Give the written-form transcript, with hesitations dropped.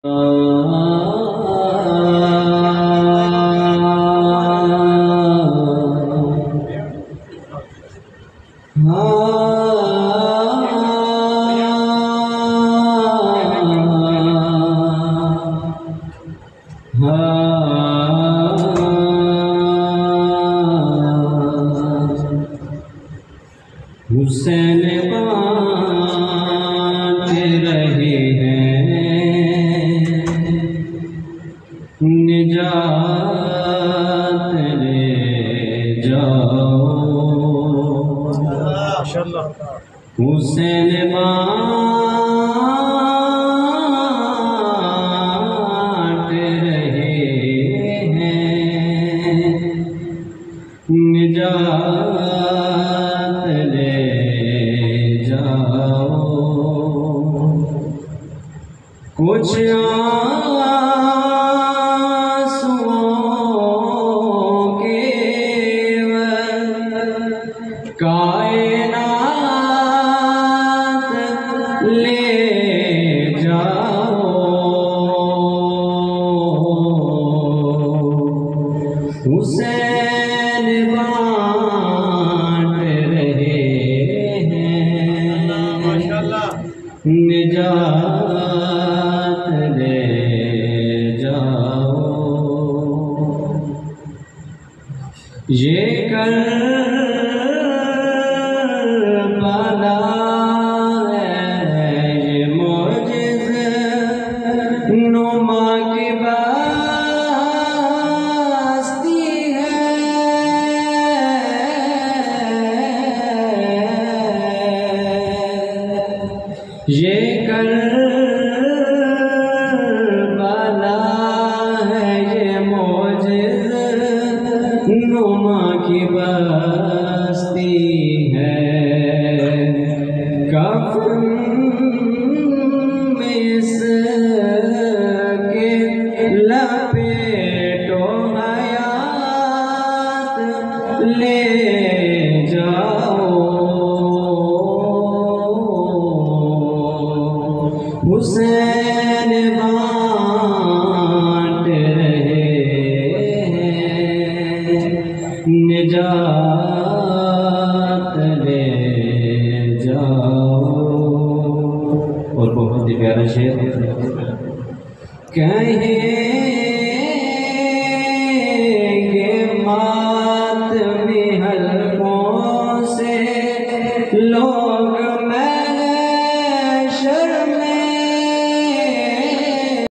हुसैन बाँट रहे हैं निजात ले जाओ। हुसैन बाँट रहे हैं निजात ले जाओ। कुछ आंसुओं के कायनात ले जाओ। हुसैन बाँट रहे हैं निजात ले जाओ। ये करबला है ये मोजिज़े नुमा की बस्ती है। ये करबला है ये मोजिज़े नुमा की बस्ती है। कफ़न में इसके लपेटो हयात ले जाओ। हुसैन बाँट रहे हैं निजात ले जाओ। और बहुत ही प्यारा शेर कहे